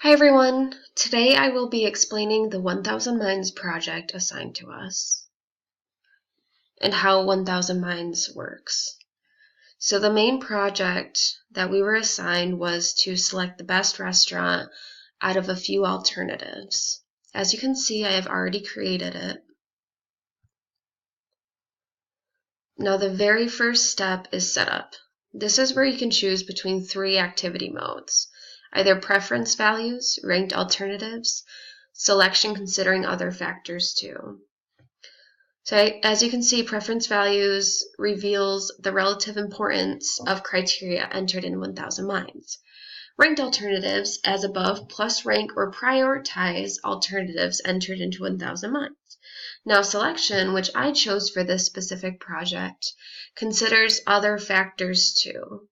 Hi everyone! Today I will be explaining the 1000 Minds project assigned to us and how 1000 Minds works. So the main project that we were assigned was to select the best restaurant out of a few alternatives. As you can see, I have already created it. Now the very first step is setup. This is where you can choose between 3 activity modes, either preference values, ranked alternatives, selection considering other factors too. So as you can see, preference values reveals the relative importance of criteria entered in 1000 Minds. Ranked alternatives, as above, plus rank or prioritize alternatives entered into 1000 Minds. Now selection, which I chose for this specific project, considers other factors too,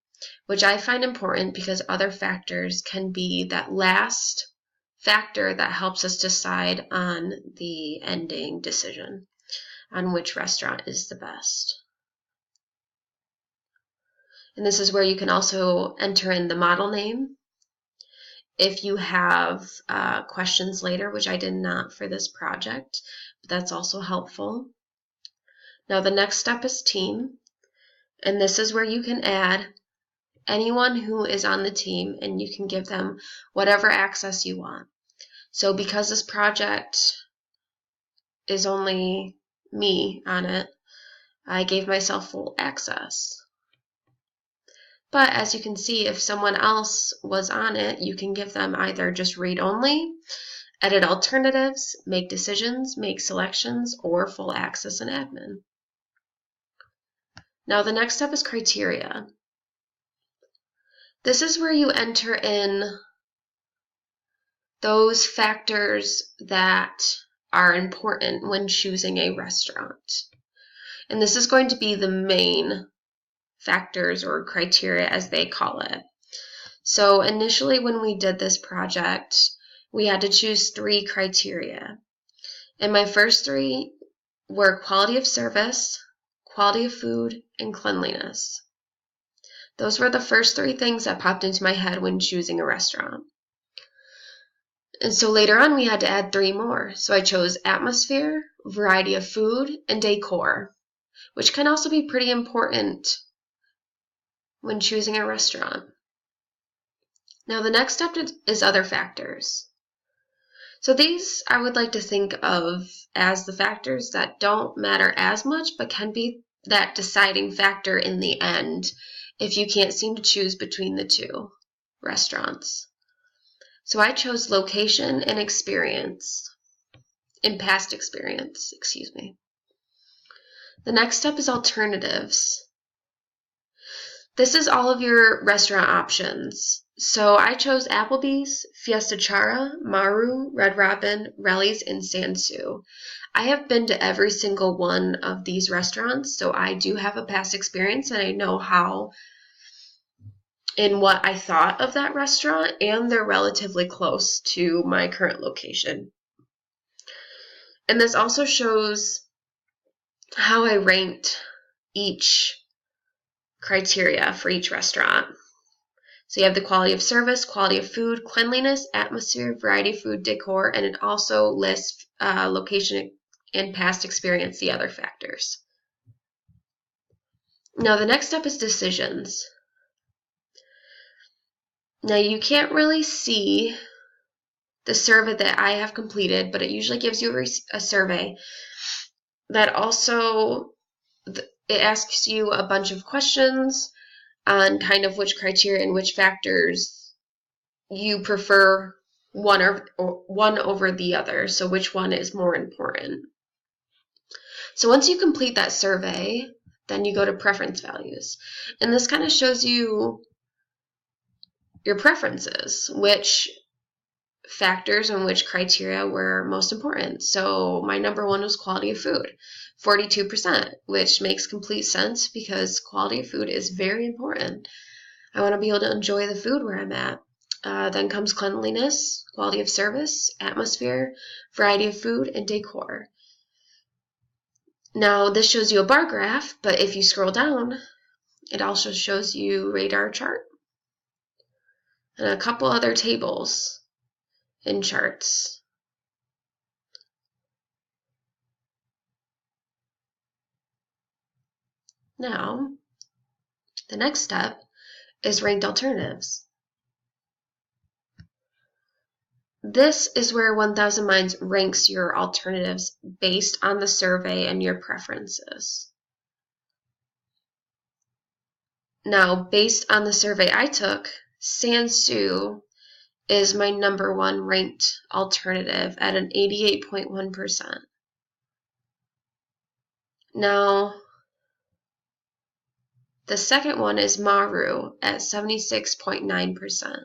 which I find important because other factors can be that last factor that helps us decide on the ending decision on which restaurant is the best. And this is where you can also enter in the model name if you have questions later, which I did not for this project, but that's also helpful. Now the next step is team, and this is where you can add anyone who is on the team and you can give them whatever access you want. So because this project is only me on it, I gave myself full access. But as you can see, if someone else was on it, you can give them either just read only, edit alternatives, make decisions, make selections, or full access and admin. Now the next step is criteria. This is where you enter in those factors that are important when choosing a restaurant. And this is going to be the main factors or criteria as they call it. So initially when we did this project, we had to choose 3 criteria. And my first 3 were quality of service, quality of food, and cleanliness. Those were the first 3 things that popped into my head when choosing a restaurant. And so later on we had to add 3 more. So I chose atmosphere, variety of food, and decor, which can also be pretty important when choosing a restaurant. Now the next step is other factors. So these I would like to think of as the factors that don't matter as much but can be that deciding factor in the end if you can't seem to choose between the 2 restaurants. So I chose location and experience, and past experience, excuse me. The next step is alternatives. This is all of your restaurant options. So I chose Applebee's, Fiesta Chara, Maru, Red Robin, Relly's, and Sansu. I have been to every single one of these restaurants, so I do have a past experience and I know how and what I thought of that restaurant, and they're relatively close to my current location. And this also shows how I ranked each criteria for each restaurant. So you have the quality of service, quality of food, cleanliness, atmosphere, variety of food, decor, and it also lists location and past experience, the other factors. Now the next step is decisions. Now you can't really see the survey that I have completed, but it usually gives you a survey that also it asks you a bunch of questions on kind of which criteria and which factors you prefer one over the other, so which one is more important. So once you complete that survey, then you go to preference values, and this kind of shows you your preferences, which factors and which criteria were most important. So my number 1 was quality of food, 42%, which makes complete sense because quality of food is very important. I want to be able to enjoy the food where I'm at. Then comes cleanliness, quality of service, atmosphere, variety of food, and decor. Now this shows you a bar graph, but if you scroll down, it also shows you radar chart and a couple other tables. in charts. Now, the next step is ranked alternatives. This is where 1000 Minds ranks your alternatives based on the survey and your preferences. Now, based on the survey I took, Sansu is my #1 ranked alternative at an 88.1%. Now, the second one is Maru at 76.9%.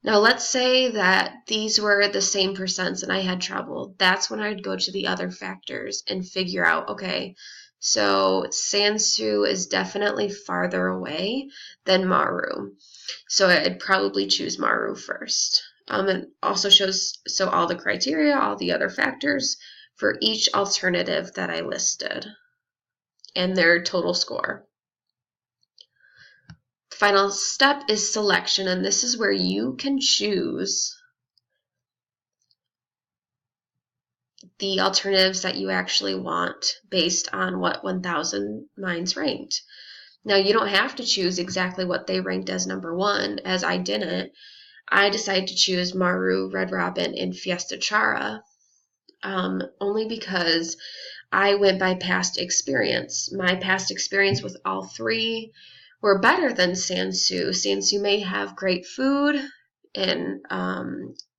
Now, let's say that these were the same percents and I had trouble. That's when I'd go to the other factors and figure out, okay, so Sansu is definitely farther away than Maru. So I'd probably choose Maru first. It also shows all the criteria, all the other factors for each alternative that I listed and their total score. Final step is selection, and this is where you can choose the alternatives that you actually want based on what 1000 Minds ranked. Now, you don't have to choose exactly what they ranked as #1, as I didn't. I decided to choose Maru, Red Robin, and Fiesta Chara, only because I went by past experience. My past experience with all three were better than Sansu. Sansu may have great food and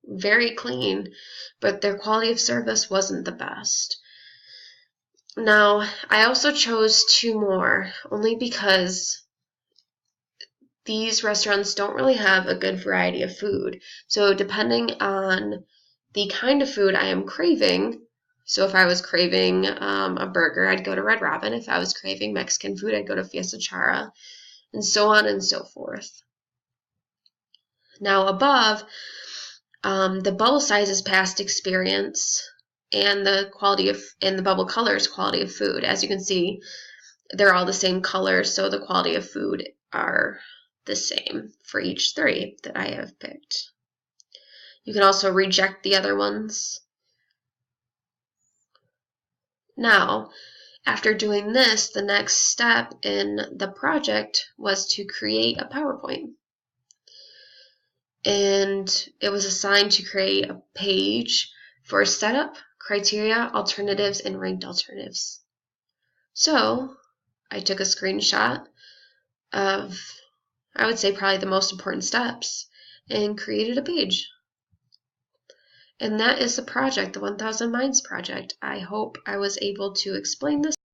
very clean, but their quality of service wasn't the best. Now, I also chose 2 more, only because these restaurants don't really have a good variety of food. So depending on the kind of food I am craving, so if I was craving a burger, I'd go to Red Robin. If I was craving Mexican food, I'd go to Fiesta Chara, and so on and so forth. Now above, the bubble size is past experience, and the quality of, and the bubble color is quality of food. As you can see, they're all the same color, so the quality of food are the same for each 3 that I have picked. You can also reject the other ones. Now, after doing this, the next step in the project was to create a PowerPoint. And it was assigned to create a page for setup, criteria, alternatives, and ranked alternatives. So I took a screenshot of, I would say, probably the most important steps and created a page. And that is the project, the 1000 Minds project. I hope I was able to explain this